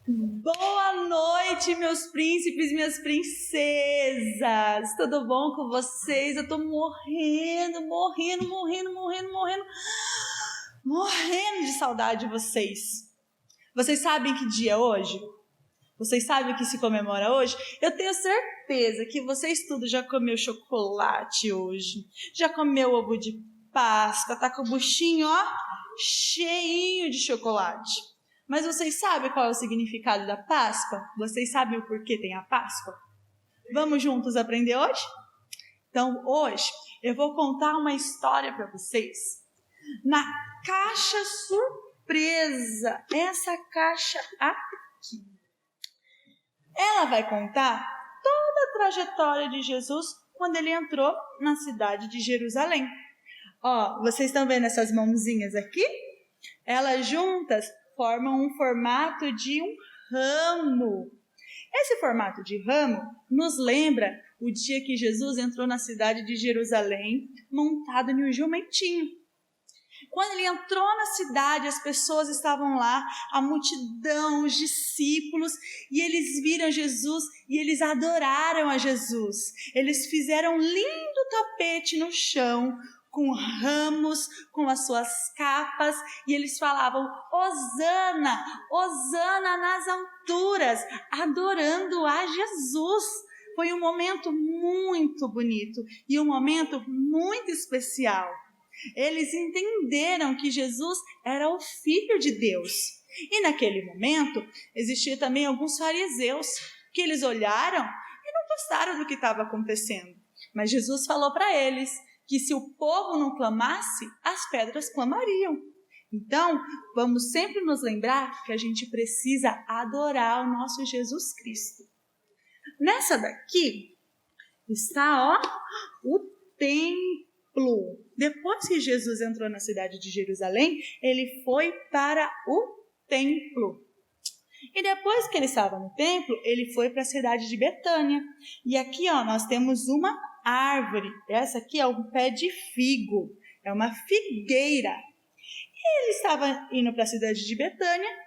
Boa noite, meus príncipes e minhas princesas! Tudo bom com vocês? Eu tô morrendo de saudade de vocês. Vocês sabem que dia é hoje? Vocês sabem o que se comemora hoje? Eu tenho certeza que vocês tudo já comeu chocolate hoje, já comeu ovo de Páscoa, tá com o buchinho, ó, cheinho de chocolate. Mas vocês sabem qual é o significado da Páscoa? Vocês sabem o porquê tem a Páscoa? Vamos juntos aprender hoje? Então, hoje, eu vou contar uma história para vocês. Na caixa surpresa, essa caixa aqui. Ela vai contar toda a trajetória de Jesus quando ele entrou na cidade de Jerusalém. Ó, vocês estão vendo essas mãozinhas aqui? Elas juntas formam um formato de um ramo. Esse formato de ramo nos lembra o dia que Jesus entrou na cidade de Jerusalém montado em um jumentinho. Quando ele entrou na cidade, as pessoas estavam lá, a multidão, os discípulos, e eles viram Jesus e eles adoraram a Jesus. Eles fizeram um lindo tapete no chão, com ramos, com as suas capas, e eles falavam, Hosana, Hosana nas alturas, adorando a Jesus. Foi um momento muito bonito e um momento muito especial. Eles entenderam que Jesus era o Filho de Deus. E naquele momento, existia também alguns fariseus que eles olharam e não gostaram do que estava acontecendo. Mas Jesus falou para eles que se o povo não clamasse, as pedras clamariam. Então, vamos sempre nos lembrar que a gente precisa adorar o nosso Jesus Cristo. Nessa daqui está, o templo. Depois que Jesus entrou na cidade de Jerusalém, ele foi para o templo. E depois que ele estava no templo, ele foi para a cidade de Betânia. E aqui, nós temos uma árvore. Essa aqui é um pé de figo. É uma figueira. E ele estava indo para a cidade de Betânia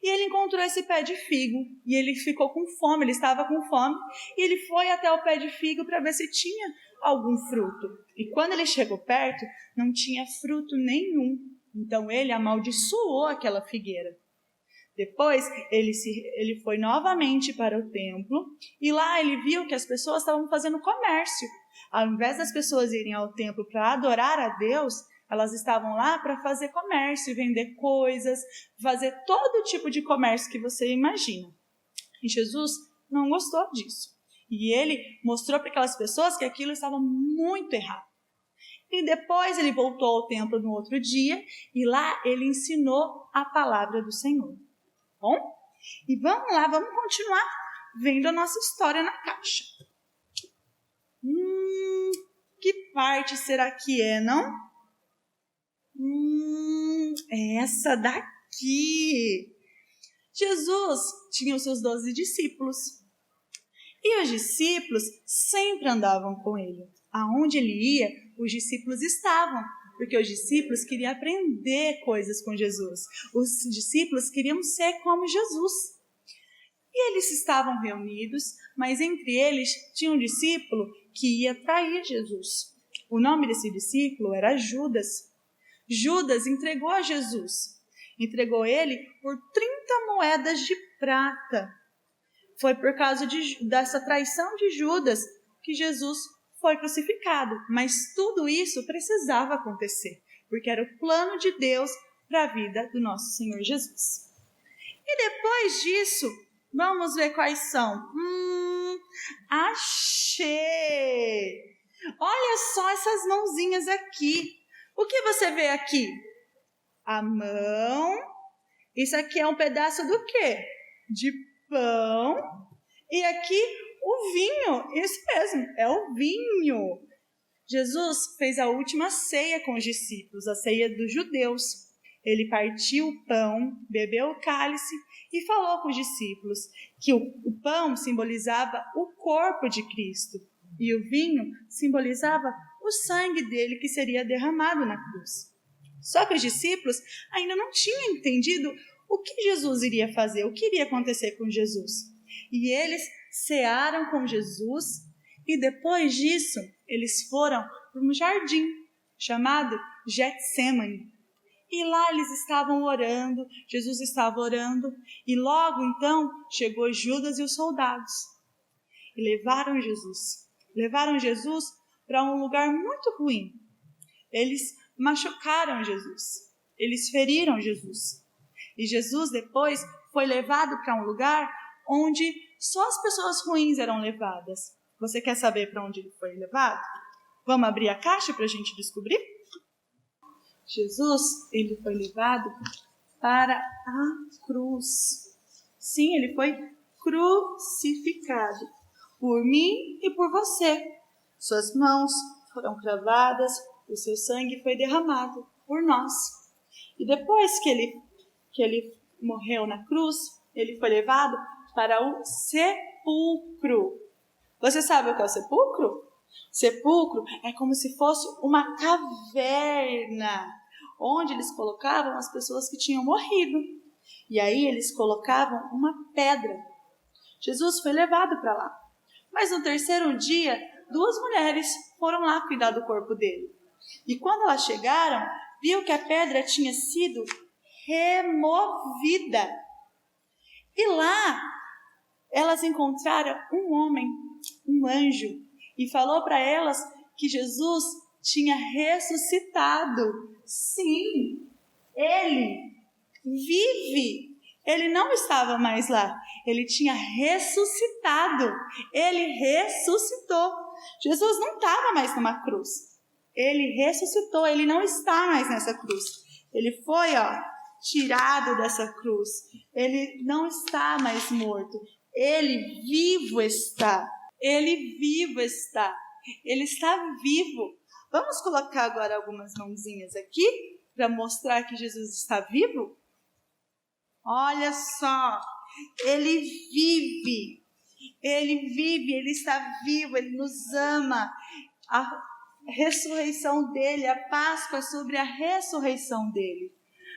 e ele encontrou esse pé de figo. E ele ficou com fome, ele estava com fome. E ele foi até o pé de figo para ver se tinha algum fruto. E quando ele chegou perto, não tinha fruto nenhum. Então ele amaldiçoou aquela figueira. Depois ele foi novamente para o templo e lá ele viu que as pessoas estavam fazendo comércio. Ao invés das pessoas irem ao templo para adorar a Deus, elas estavam lá para fazer comércio, vender coisas, fazer todo tipo de comércio que você imagina. E Jesus não gostou disso. E ele mostrou para aquelas pessoas que aquilo estava muito errado. E depois ele voltou ao templo no outro dia e lá ele ensinou a palavra do Senhor. Bom? E vamos lá, vamos continuar vendo a nossa história na caixa. Que parte será que é, não? Essa daqui. Jesus tinha os seus 12 discípulos. E os discípulos sempre andavam com ele. Aonde ele ia, os discípulos estavam. Porque os discípulos queriam aprender coisas com Jesus. Os discípulos queriam ser como Jesus. E eles estavam reunidos, mas entre eles tinha um discípulo que ia trair Jesus. O nome desse discípulo era Judas. Judas entregou a Jesus. Entregou ele por 30 moedas de prata. Foi por causa dessa traição de Judas que Jesus foi crucificado, mas tudo isso precisava acontecer, porque era o plano de Deus para a vida do nosso Senhor Jesus. E depois disso, vamos ver quais são. Achei! Olha só essas mãozinhas aqui. O que você vê aqui? A mão. Isso aqui é um pedaço do quê? De pão. E aqui o vinho, isso mesmo, é o vinho. Jesus fez a última ceia com os discípulos, a ceia dos judeus. Ele partiu o pão, bebeu o cálice e falou com os discípulos que o pão simbolizava o corpo de Cristo e o vinho simbolizava o sangue dele que seria derramado na cruz. Só que os discípulos ainda não tinham entendido o que Jesus iria fazer, o que iria acontecer com Jesus. E eles cearam com Jesus e depois disso eles foram para um jardim chamado Getsêmani. E lá eles estavam orando, Jesus estava orando e logo então chegou Judas e os soldados e levaram Jesus para um lugar muito ruim. Eles machucaram Jesus, eles feriram Jesus. E Jesus depois foi levado para um lugar onde só as pessoas ruins eram levadas. Você quer saber para onde ele foi levado? Vamos abrir a caixa para a gente descobrir? Jesus, ele foi levado para a cruz. Sim, ele foi crucificado por mim e por você. Suas mãos foram cravadas, o seu sangue foi derramado por nós. E depois que ele morreu na cruz, ele foi levado para o sepulcro. Você sabe o que é o sepulcro? Sepulcro é como se fosse uma caverna, onde eles colocavam as pessoas que tinham morrido. E aí eles colocavam uma pedra. Jesus foi levado para lá. Mas no terceiro dia, 2 mulheres foram lá cuidar do corpo dele. E quando elas chegaram, viu que a pedra tinha sido removida. E lá, elas encontraram um homem, um anjo, e falou para elas que Jesus tinha ressuscitado. Sim, ele vive. Ele não estava mais lá. Ele tinha ressuscitado. Ele ressuscitou. Jesus não estava mais numa cruz. Ele ressuscitou. Ele não está mais nessa cruz. Ele foi, tirado dessa cruz. Ele não está mais morto. Ele vivo está. Ele vivo está. Ele está vivo. Vamos colocar agora algumas mãozinhas aqui para mostrar que Jesus está vivo? Olha só, ele vive, ele está vivo, ele nos ama. A ressurreição dele, a Páscoa é sobre a ressurreição dele.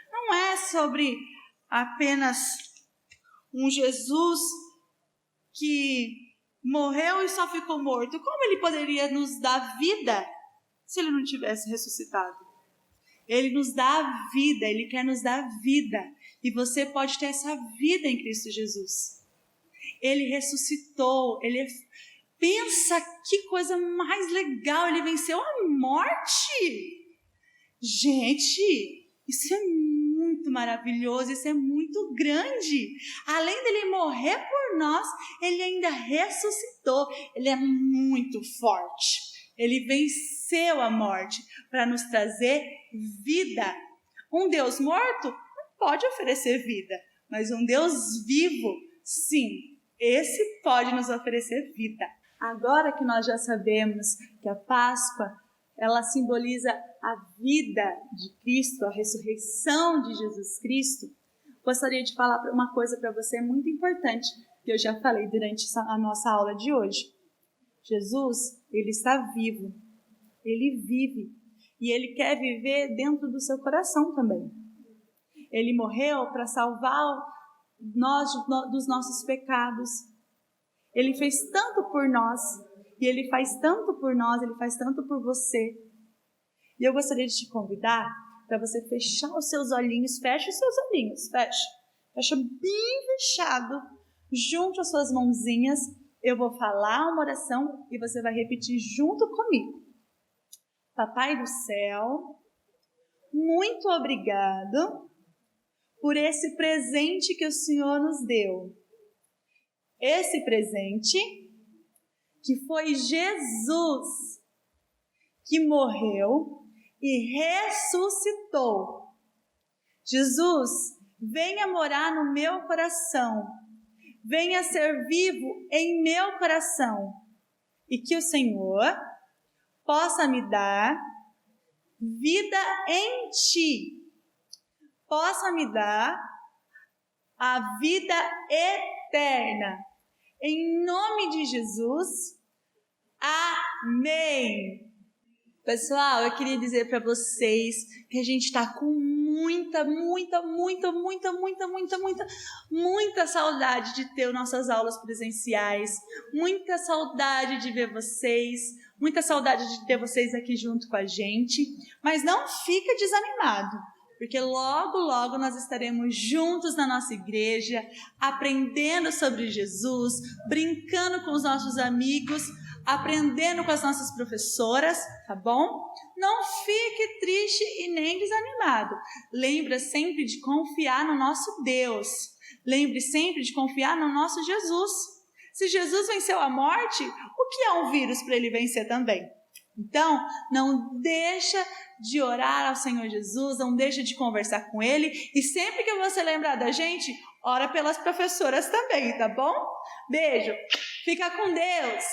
Não é sobre apenas um Jesus que morreu e só ficou morto. Como ele poderia nos dar vida se ele não tivesse ressuscitado? Ele nos dá vida, ele quer nos dar vida. E você pode ter essa vida em Cristo Jesus. Ele ressuscitou, pensa que coisa mais legal, ele venceu a morte. Gente, isso é muito maravilhoso, isso é muito grande. Além dele morrer por nós, ele ainda ressuscitou. Ele é muito forte. Ele venceu a morte para nos trazer vida. Um Deus morto não pode oferecer vida, mas um Deus vivo, sim, esse pode nos oferecer vida. Agora que nós já sabemos que a Páscoa, ela simboliza a vida de Cristo, a ressurreição de Jesus Cristo, gostaria de falar uma coisa para você muito importante, que eu já falei durante a nossa aula de hoje. Jesus, ele está vivo, ele vive, e ele quer viver dentro do seu coração também. Ele morreu para salvar nós dos nossos pecados. Ele fez tanto por nós, e ele faz tanto por nós, ele faz tanto por você. E eu gostaria de te convidar para você fechar os seus olhinhos, fecha os seus olhinhos, fecha bem fechado, junte as suas mãozinhas, eu vou falar uma oração e você vai repetir junto comigo. Papai do céu, muito obrigado por esse presente que o Senhor nos deu. Esse presente que foi Jesus, que morreu e ressuscitou. Jesus, venha morar no meu coração, venha ser vivo em meu coração, e que o Senhor possa me dar vida em ti, possa me dar a vida eterna. Em nome de Jesus, amém. Pessoal, eu queria dizer para vocês que a gente está com muita saudade de ter nossas aulas presenciais, muita saudade de ver vocês, muita saudade de ter vocês aqui junto com a gente, mas não fica desanimado, porque logo nós estaremos juntos na nossa igreja, aprendendo sobre Jesus, brincando com os nossos amigos, aprendendo com as nossas professoras, tá bom? Não fique triste e nem desanimado. Lembre sempre de confiar no nosso Deus. Lembre sempre de confiar no nosso Jesus. Se Jesus venceu a morte, o que é um vírus para ele vencer também? Então, não deixa de orar ao Senhor Jesus, não deixa de conversar com Ele, e sempre que você lembrar da gente, ora pelas professoras também, tá bom? Beijo, fica com Deus!